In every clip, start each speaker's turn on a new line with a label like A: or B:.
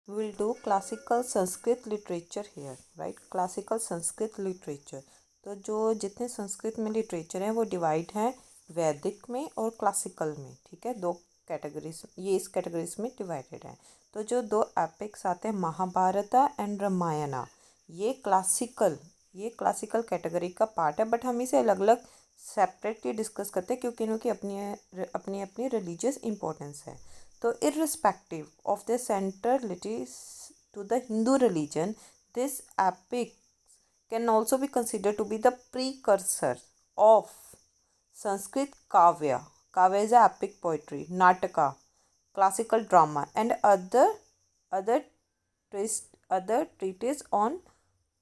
A: We'll do classical Sanskrit literature here, right. Classical Sanskrit literature, तो जो जितने संस्कृत में लिटरेचर हैं वो डिवाइड हैं वैदिक में और क्लासिकल में, ठीक है। दो कैटेगरीज, ये इस कैटेगरीज में डिवाइडेड हैं। तो जो दो एपिक्स आते हैं, महाभारता एंड रामायणा, ये क्लासिकल कैटेगरी का पार्ट है, बट हम इसे अलग अलग सेपरेटली डिस्कस करते हैं क्योंकि इनकी अपनी अपनी अपनी रिलीजियस इंपॉर्टेंस है। तो irrespective of their centralities to the Hindu religion, this epic can also be considered to be the precursor of Sanskrit Kavya. Kavya is a epic poetry, Nataka, classical drama, and other other treatises on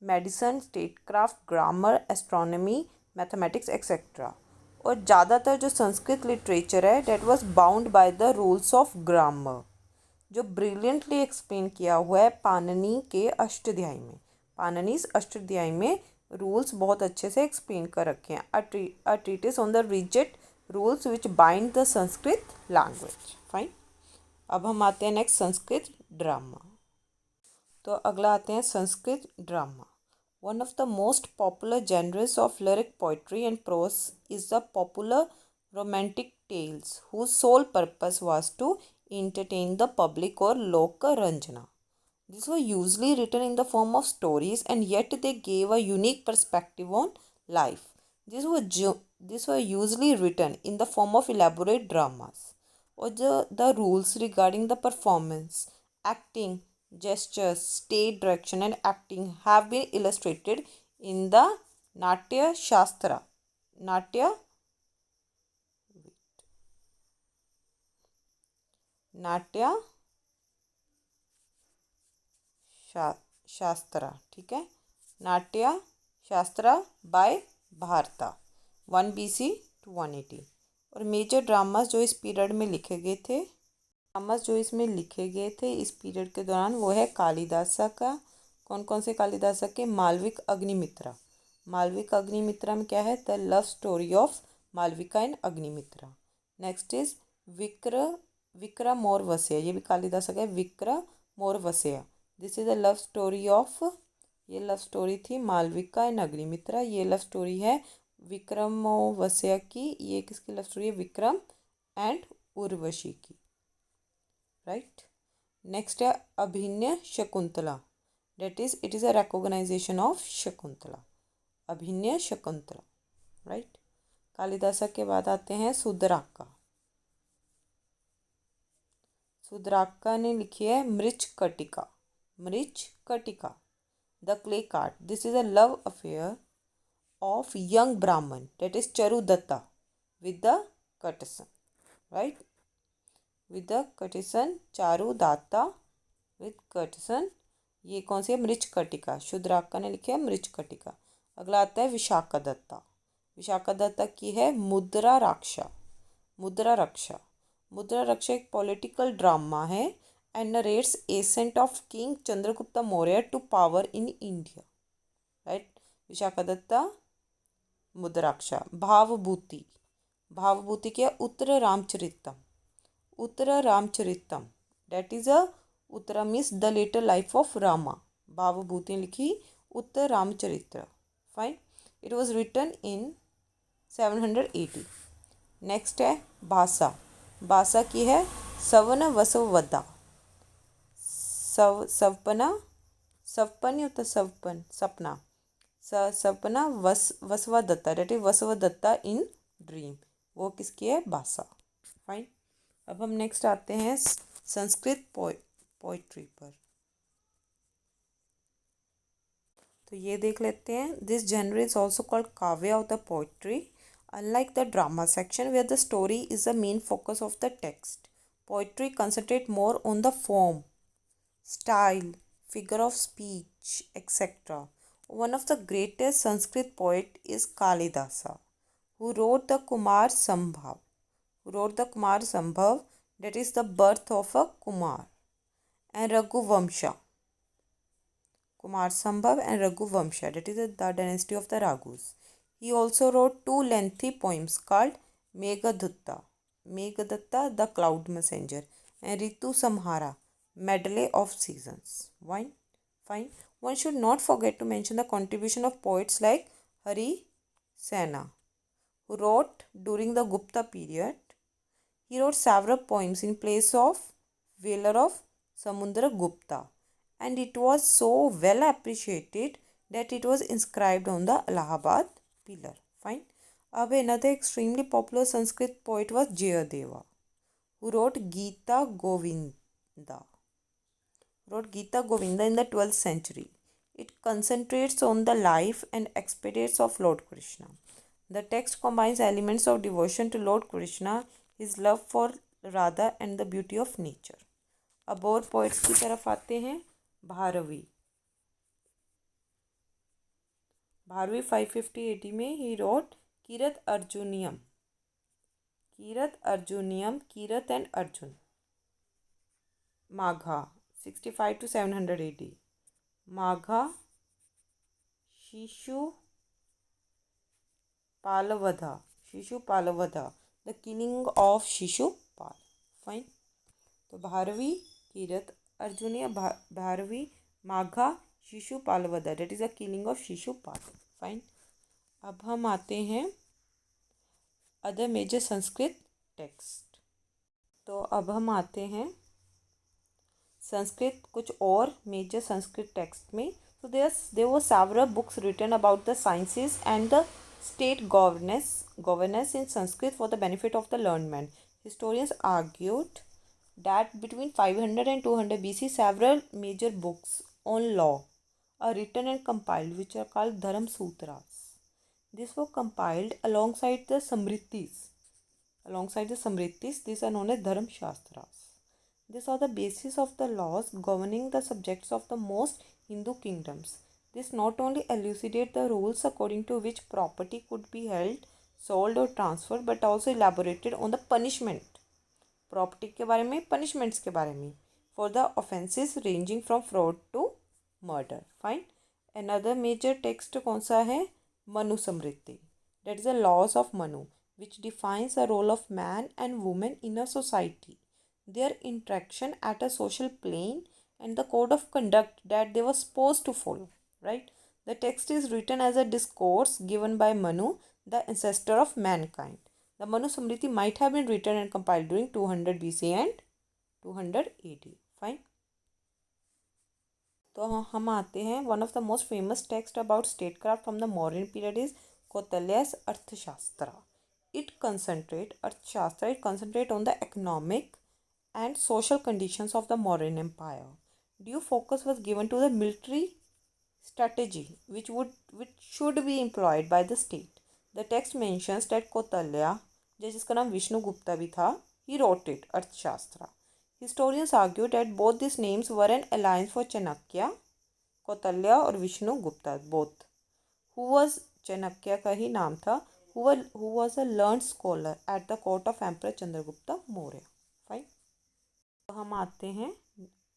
A: medicine, statecraft, grammar, astronomy, mathematics etcetera. और ज़्यादातर जो Sanskrit literature है that was bound by the rules of grammar, जो brilliantly explain किया हुआ है पाणिनि के अष्टाध्यायी में। पाणिनिस अष्टाध्यायी में रूल्स बहुत अच्छे से एक्सप्लेन कर रखे हैं। A treatise on the rigid rules which bind the Sanskrit language. Fine. अब हम आते हैं नेक्स्ट संस्कृत ड्रामा। तो अगला आते हैं Sanskrit drama. One of the most popular genres of lyric poetry and prose is the popular romantic tales, whose sole purpose was to entertain the public or loka-ranjana. These were usually written in the form of stories, and yet they gave a unique perspective on life. These were usually written in the form of elaborate dramas. Or the rules regarding the performance, acting, gestures, stage direction, and acting have been illustrated in the Natya Shastra. Natya शास्त्रा, ठीक है। नाट्य शास्त्रा bye भारता, 1 BC to 180। और major dramas जो इस period में लिखे गए थे, इस पीरियड के दौरान, वो है कालिदासा का। कौन कौन से कालिदासा के? मालविक अग्निमित्रा। मालविक अग्निमित्रा में क्या है? The love story of Malavika and Agnimitra. Next is Vikramorvashiya, ये भी कालिदासा का है, Vikramorvashiya. This is the love story of, ये लव स्टोरी थी मालविका एंड अग्निमित्रा। ये लव स्टोरी है विक्रमोर्वशीय की। ये किसकी लव स्टोरी है? विक्रम एंड उर्वशी की, राइट। नेक्स्ट है Abhinay Shakuntala, that is it is a recognization of Shakuntala, Abhinay Shakuntala, right. Kalidasa के बाद आते हैं सुदराका। सुदराका ने लिखी है Mrichchhakatika, the clay cart. This is a love affair of young Brahmin, that is Charudatta with the courtesan, right, with the courtesan, Charudatta with courtesan. ये कौन सी है? मृच्छकटिका। शुद्राका ने लिखी है मृच्छकटिका। अगला आता है विशाखादत्ता। विशाखादत्ता की है मुद्रा रक्षा। मुद्रा रक्षा एक पॉलिटिकल ड्रामा है and narrates ascent of king Chandragupta Maurya to power in India, right. Vishakhadatta Mudrarakshasa. Bhavabhuti क्या? Uttar Ramacharitam, that is a Uttara means the later life of Rama. Bhavabhuti लिखी Uttar Ramcharitra, fine. It was written in 780। Next है भाषा की है सवन वसवदा। सवपन होता सपना। सपना वसवदत्ता, डेट इज वसवदत्ता इन ड्रीम। वो किसकी है? भाषा, फाइन। अब हम नेक्स्ट आते हैं संस्कृत पोइट्री पर। तो ये देख लेते हैं। This genre is also called kavya of the poetry. Unlike the drama section where the story is the main focus of the text, poetry concentrates more on the form, style, figure of speech, etc. One of the greatest Sanskrit poets is Kalidasa, who wrote the Kumar Sambhav, that is the birth of a Kumar, and Raghuvamsha. Kumar Sambhav and Raghuvamsha, that is the dynasty of the Raghus. He also wrote two lengthy poems called Meghadutta, the cloud messenger, and Ritu Samhara, medley of seasons. Fine. Fine. One should not forget to mention the contribution of poets like Hari Sena, who wrote during the Gupta period. He wrote several poems in place of Velar of Samundragupta, and it was so well appreciated that it was inscribed on the Allahabad pillar. Fine. Another extremely popular Sanskrit poet was Jayadeva, who wrote Gita Govinda in the 12th century. It concentrates on the life and experience of Lord Krishna. The text combines elements of devotion to Lord Krishna, his love for Radha and the beauty of nature. अब और poets की तरफ आते हैं. Bharvi 550 AD में ही wrote Kirata Arjuniyam, Kirata and Arjuna. Magha 65 to 700 AD. Magha Shishupalavadha, the killing of Shishupala. Fine. तो Bharavi, Kirata Arjuniya, Bharavi, Magha, Shishupalavadha, that is the killing of Shishupala. Fine. अब हम आते हैं अदर मेजर संस्कृत टेक्स्ट. तो अब हम आते हैं संस्कृत कुछ और मेजर संस्कृत टेक्स्ट में. So there were several books written about the sciences and the state governance in Sanskrit for the benefit of the learned man. Historians argued that between 500 and 200 BC, several major books on law are written and compiled, which are called Dharam Sutras. These were compiled alongside the Samritis. These are known as Dharam Shastras. These are the basis of the laws governing the subjects of the most Hindu kingdoms. This not only elucidate the rules according to which property could be held, sold or transferred, but also elaborated on the punishment. Property के बारे में, punishments के बारे में, for the offenses ranging from fraud to murder. Fine. Another major text कौन सा है? मनु समृद्धि. That is the laws of Manu, which defines the role of man and woman in a society, their interaction at a social plane, and the code of conduct that they were supposed to follow. Right. The text is written as a discourse given by Manu, the ancestor of mankind. The Manu Samriti might have been written and compiled during 200 BC and 200 AD. Fine. तो हम आते हैं one of the most famous text about statecraft from the Mauryan period is Kautilya's Arthashastra. It concentrate on the economic and social conditions of the Mauryan Empire. Due focus was given to the military strategy which should be employed by the state. The text mentions that Kautilya, जिसका नाम विष्णुगुप्ता भी था, he wrote it, अर्थशास्त्र. Historians argue that both these names were an alliance for Chanakya, Kautilya और विष्णुगुप्ता both. Who was Chanakya का ही नाम था, who was a learned scholar at the court of Emperor Chandragupta Maurya. Fine. तो हम आते हैं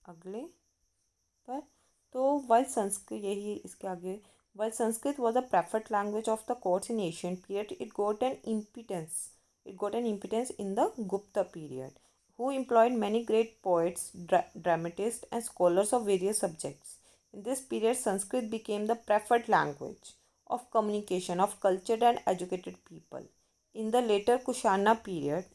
A: अगले पर. तो while संस्कृत, यही इसके आगे, while Sanskrit was a preferred language of the courts in ancient period, it got an impotence in the Gupta period, who employed many great poets, dramatists and scholars of various subjects. In this period, Sanskrit became the preferred language of communication of cultured and educated people. In the later Kushana period,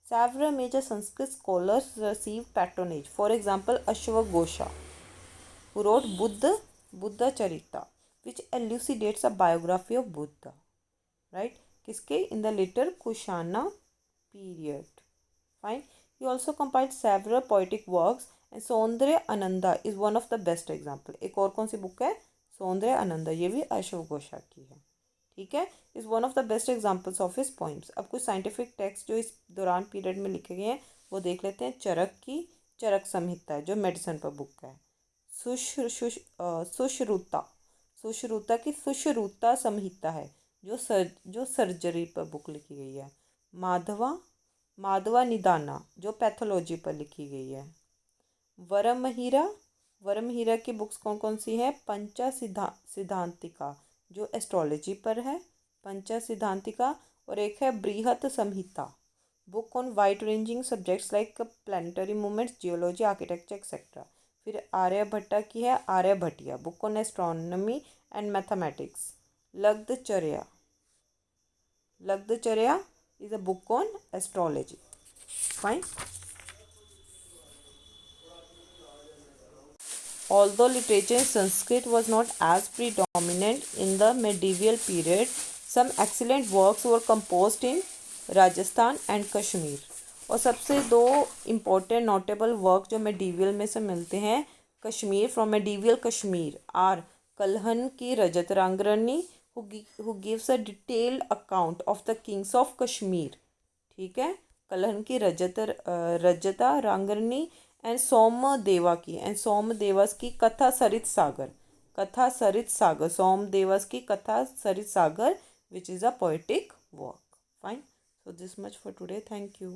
A: several major Sanskrit scholars received patronage. For example, Ashwagosha, who wrote Buddha Charita, which elucidates a biography of Buddha. Right? किसके? In the later Kushana period. Fine. He also compiled several poetic works, and सौंदर्य Ananda is one of the best example. एक और कौन सी book है? सौंदर्य आनंदा, ये भी अश्वघोषा की है. ठीक है. Is one of the best examples of his poems. अब कुछ साइंटिफिक टेक्स्ट जो इस दौरान पीरियड में लिखे गए हैं वो देख लेते हैं. चरक की चरक संहिता है जो मेडिसिन पर बुक है. सुश्रुता की सुश्रुता संहिता है जो सर्जरी पर बुक लिखी गई है. माधवा निदाना जो पैथोलॉजी पर लिखी गई है. वरमहीरा की बुक्स कौन कौन सी है? पंचा सिद्धांतिका जो एस्ट्रोलॉजी पर है, पंचा सिद्धांतिका. और एक है Brihat Samhita book on wide ranging subjects like planetary movements, geology, architecture etcetera. फिर आर्यभट्टा की है Aryabhatiya, book on astronomy and mathematics. Lagdhacharya, Lagdhacharya is a book on astrology. Fine. Although literature in Sanskrit was not as predominant in the medieval period, some excellent works were composed in Rajasthan and Kashmir. और सबसे दो important notable work जो medieval में से मिलते हैं Kashmir, from medieval Kashmir, are Kalhana की Rajatarangini who gives a detailed account of the kings of Kashmir. ठीक है, कल्हन की रजता रंगरनी एंड सोमदेवा की सोमदेवस की कथा सरित सागर, कथा सरित सागर, सोमदेवस की Kathasaritsagar, which is a poetic work. Fine, so this much for today. Thank you.